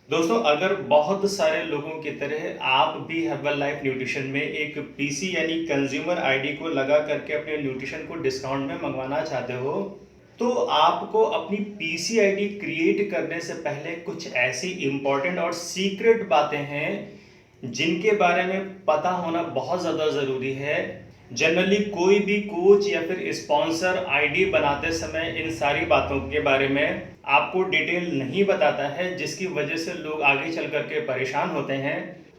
दोस्तों, अगर बहुत सारे लोगों की तरह आप भी हर्बल लाइफ न्यूट्रिशन में एक पीसी यानी कंज्यूमर आईडी को लगा करके अपने न्यूट्रिशन को डिस्काउंट में मंगवाना चाहते हो, तो आपको अपनी पीसी आईडी क्रिएट करने से पहले कुछ ऐसी इंपॉर्टेंट और सीक्रेट बातें हैं जिनके बारे में पता होना बहुत ज़्यादा ज़रूरी है। जनरली कोई भी कोच या फिर स्पॉन्सर आईडी बनाते समय इन सारी बातों के बारे में आपको डिटेल नहीं बताता है, जिसकी वजह से लोग आगे चल करके परेशान होते हैं।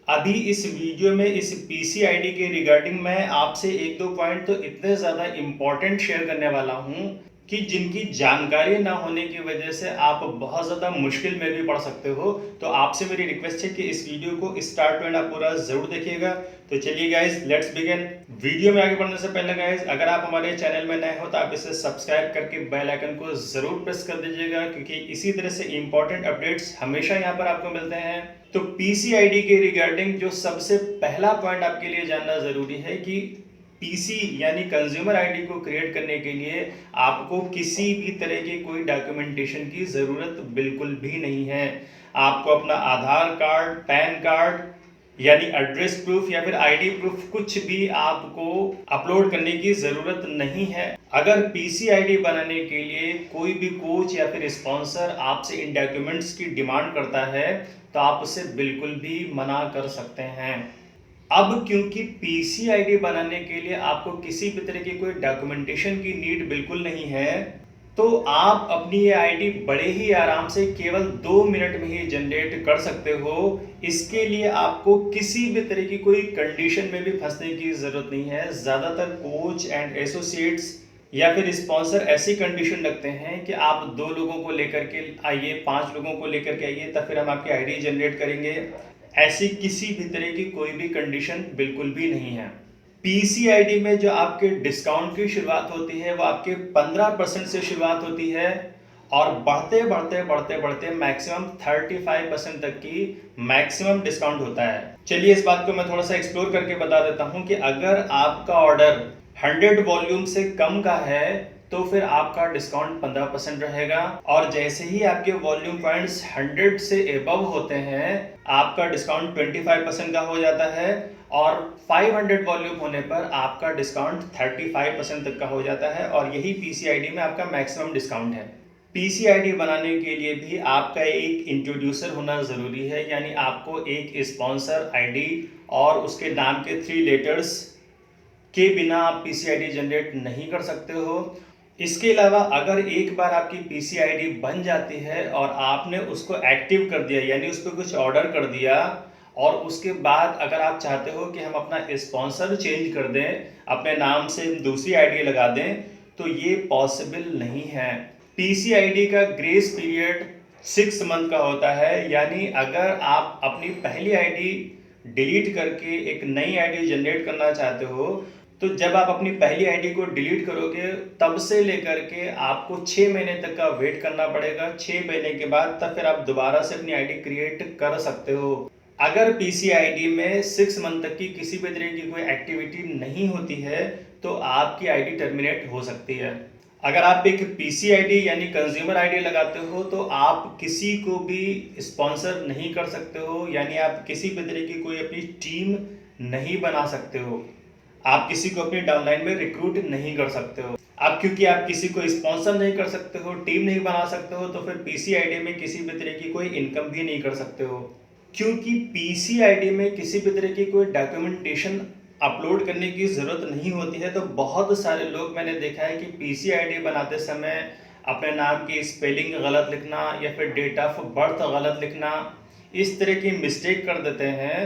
अभी इस वीडियो में इस पीसी आईडी के रिगार्डिंग मैं आपसे एक दो पॉइंट तो इतने ज़्यादा इम्पोर्टेंट शेयर करने वाला हूँ कि जिनकी जानकारी ना होने की वजह से आप बहुत ज़्यादा मुश्किल में भी पड़ सकते हो। तो आपसे मेरी रिक्वेस्ट है कि इस वीडियो को स्टार्ट टू एंड आप पूरा ज़रूर देखिएगा। तो चलिए गाइज, लेट्स बिगिन। वीडियो में आगे बढ़ने से पहले गाइज, अगर आप हमारे चैनल में नए हो तो आप इसे सब्सक्राइब करके बेल आइकन को ज़रूर प्रेस कर दीजिएगा, क्योंकि इसी तरह से इंपॉर्टेंट अपडेट्स हमेशा यहाँ पर आपको मिलते हैं। तो पीसी आईडी के रिगार्डिंग जो सबसे पहला पॉइंट आपके लिए जानना ज़रूरी है कि पीसी यानी कंज्यूमर आईडी को क्रिएट करने के लिए आपको किसी भी तरह की कोई डॉक्यूमेंटेशन की ज़रूरत बिल्कुल भी नहीं है। आपको अपना आधार कार्ड, पैन कार्ड यानी एड्रेस प्रूफ या फिर आईडी प्रूफ कुछ भी आपको अपलोड करने की ज़रूरत नहीं है। अगर पीसी आईडी बनाने के लिए कोई भी कोच या फिर स्पॉन्सर आपसे इन डॉक्यूमेंट्स की डिमांड करता है तो आप उसे बिल्कुल भी मना कर सकते हैं। अब क्योंकि पीसी आईडी बनाने के लिए आपको किसी भी तरह की कोई डॉक्यूमेंटेशन की नीड बिल्कुल नहीं है, तो आप अपनी ये आईडी बड़े ही आराम से केवल 2 मिनट में ही जनरेट कर सकते हो। इसके लिए आपको किसी भी तरह की कोई कंडीशन में भी फंसने की ज़रूरत नहीं है। ज़्यादातर कोच एंड एसोसिएट्स या फिर स्पॉन्सर ऐसी कंडीशन रखते हैं कि आप 2 लोगों को लेकर के आइए, 5 लोगों को लेकर के आइए, तब फिर हम आपकी आईडी जनरेट करेंगे। ऐसी किसी भी तरह की कोई भी कंडीशन बिल्कुल भी नहीं है। पीसी आईडी में जो आपके डिस्काउंट की शुरुआत होती है वो आपके 15% से शुरुआत होती है और बढ़ते बढ़ते बढ़ते बढ़ते मैक्सिमम 35% तक की मैक्सिमम डिस्काउंट होता है। चलिए इस बात को मैं थोड़ा सा एक्सप्लोर करके बता देता हूँ कि अगर आपका ऑर्डर 100 वॉल्यूम से कम का है तो फिर आपका डिस्काउंट 15% रहेगा, और जैसे ही आपके वॉल्यूम पॉइंट्स 100 से एबव होते हैं आपका डिस्काउंट 25% का हो जाता है, और 500 वॉल्यूम होने पर आपका डिस्काउंट 35% तक का हो जाता है। और यही पीसी आईडी में आपका मैक्सिमम डिस्काउंट है। पीसी आईडी बनाने के लिए भी आपका एक इंट्रोड्यूसर होना ज़रूरी है, यानी आपको एक स्पॉन्सर आईडी और उसके नाम के 3 लेटर्स के बिना आप पीसी आईडी जनरेट नहीं कर सकते हो। इसके अलावा अगर एक बार आपकी पीसी आईडी बन जाती है और आपने उसको एक्टिव कर दिया, यानी उस पर कुछ ऑर्डर कर दिया, और उसके बाद अगर आप चाहते हो कि हम अपना स्पॉन्सर चेंज कर दें, अपने नाम से दूसरी आईडी लगा दें, तो ये पॉसिबल नहीं है। पीसी आईडी का ग्रेस पीरियड 6 मंथ का होता है, यानी अगर आप अपनी पहली आईडी डिलीट करके एक नई आईडी जनरेट करना चाहते हो, तो जब आप अपनी पहली आईडी को डिलीट करोगे तब से लेकर के आपको 6 महीने तक का वेट करना पड़ेगा। 6 महीने के बाद तब फिर आप दोबारा से अपनी आईडी क्रिएट कर सकते हो। अगर पीसी आईडी में 6 मंथ तक की किसी भी तरह की कोई एक्टिविटी नहीं होती है तो आपकी आईडी टर्मिनेट हो सकती है। अगर आप एक पीसी आईडी यानी कंज्यूमर आईडी लगाते हो तो आप किसी को भी स्पॉन्सर नहीं कर सकते हो, यानी आप किसी भी तरह की कोई अपनी टीम नहीं बना सकते हो। आप किसी को अपनी डाउनलाइन में रिक्रूट नहीं कर सकते हो। अब क्योंकि आप किसी को स्पॉन्सर नहीं कर सकते हो, टीम नहीं बना सकते हो, तो फिर पीसी आईडी में किसी भी तरह की कोई इनकम भी नहीं कर सकते हो। क्योंकि पीसी आईडी में किसी भी तरह की कोई डॉक्यूमेंटेशन अपलोड करने की ज़रूरत नहीं होती है, तो बहुत सारे लोग मैंने देखा है कि पीसी आईडी बनाते समय अपने नाम की स्पेलिंग गलत लिखना या फिर डेट ऑफ बर्थ गलत लिखना, इस तरह की मिस्टेक कर देते हैं।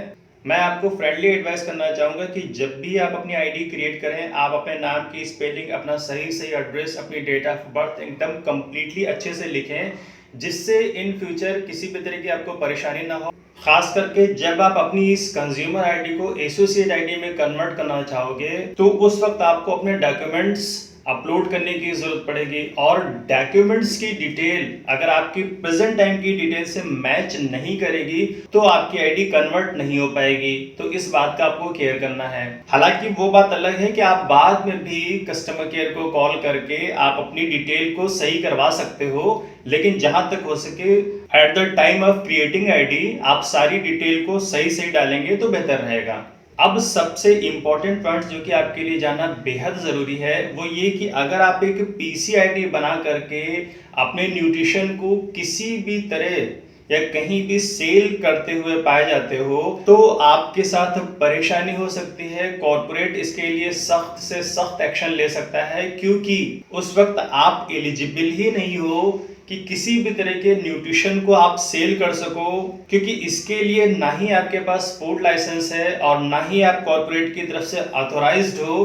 मैं आपको फ्रेंडली एडवाइस करना चाहूँगा कि जब भी आप अपनी आईडी क्रिएट करें, आप अपने नाम की स्पेलिंग, अपना सही एड्रेस, अपनी डेट ऑफ बर्थ एकदम कम्प्लीटली अच्छे से लिखें, जिससे इन फ्यूचर किसी भी तरह की आपको परेशानी ना हो। खास करके जब आप अपनी इस कंज्यूमर आईडी को एसोसिएट आईडी में कन्वर्ट करना चाहोगे तो उस वक्त आपको अपने डॉक्यूमेंट्स अपलोड करने की ज़रूरत पड़ेगी और डॉक्यूमेंट्स की डिटेल अगर आपकी प्रेजेंट टाइम की डिटेल से मैच नहीं करेगी तो आपकी आईडी कन्वर्ट नहीं हो पाएगी। तो इस बात का आपको केयर करना है। हालांकि वो बात अलग है कि आप बाद में भी कस्टमर केयर को कॉल करके आप अपनी डिटेल को सही करवा सकते हो, लेकिन जहां तक हो सके at the time of creating ID आप सारी डिटेल को सही डालेंगे तो बेहतर रहेगा। अब सबसे इंपॉर्टेंट पॉइंट जो कि आपके लिए जानना बेहद ज़रूरी है वो ये कि अगर आप एक पीसी आईडी बना करके अपने न्यूट्रिशन को किसी भी तरह या कहीं भी सेल करते हुए पाए जाते हो तो आपके साथ परेशानी हो सकती है। कॉर्पोरेट इसके लिए सख्त से सख्त एक्शन ले सकता है, क्योंकि उस वक्त आप एलिजिबल ही नहीं हो कि किसी भी तरह के न्यूट्रिशन को आप सेल कर सको, क्योंकि इसके लिए ना ही आपके पास फूड लाइसेंस है और ना ही आप कॉर्पोरेट की तरफ से ऑथोराइज्ड हो।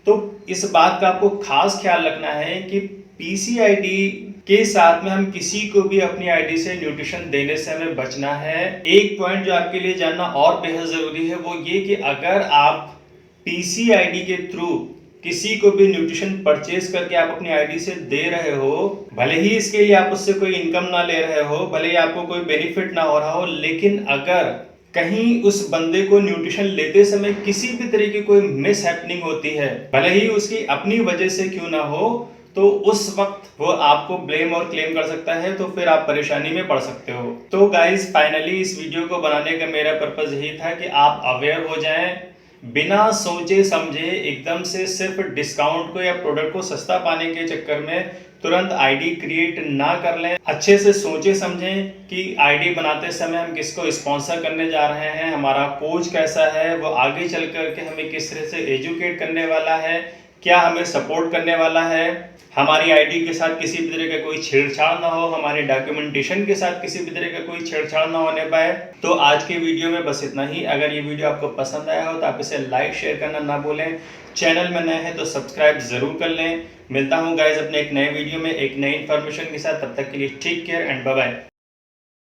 तो इस बात का आपको खास ख्याल रखना है कि पीसी आईडी के साथ में हम किसी को भी अपनी आईडी से न्यूट्रिशन देने से हमें बचना है। एक पॉइंट जो आपके लिए जानना और बेहद जरूरी है वो ये कि अगर आप पीसी आईडी के थ्रू किसी को भी न्यूट्रिशन परचेज करके आप अपनी आईडी से दे रहे हो, भले ही इसके लिए आप उससे कोई इनकम ना ले रहे हो, भले ही आपको कोई बेनिफिट ना हो रहा हो, लेकिन अगर कहीं उस बंदे को न्यूट्रिशन लेते समय किसी भी तरह की कोई मिस हैपनिंग होती है, भले ही उसकी अपनी वजह से क्यों ना हो, तो उस वक्त वो आपको ब्लेम और क्लेम कर सकता है, तो फिर आप परेशानी में पड़ सकते हो। तो गाइज फाइनली इस वीडियो को बनाने का मेरा पर्पज यही था कि आप अवेयर हो जाएं, बिना सोचे समझे एकदम से सिर्फ डिस्काउंट को या प्रोडक्ट को सस्ता पाने के चक्कर में तुरंत आईडी क्रिएट ना कर लें। अच्छे से सोचे समझें कि आईडी बनाते समय हम किसको स्पॉन्सर करने जा रहे हैं, हमारा कोच कैसा है, वो आगे चल करके हमें किस तरह से एजुकेट करने वाला है, क्या हमें सपोर्ट करने वाला है, हमारी आईडी के साथ किसी भी तरह का कोई छेड़छाड़ ना हो, हमारे डॉक्यूमेंटेशन के साथ किसी भी तरह का कोई छेड़छाड़ ना होने पाए। तो आज के वीडियो में बस इतना ही। अगर ये वीडियो आपको पसंद आया हो तो आप इसे लाइक शेयर करना ना भूलें। चैनल में नए हैं तो सब्सक्राइब जरूर कर लें। मिलता हूँ गाइज अपने एक नए वीडियो में एक नई इन्फॉर्मेशन के साथ। तब तक के लिए take care and bye bye.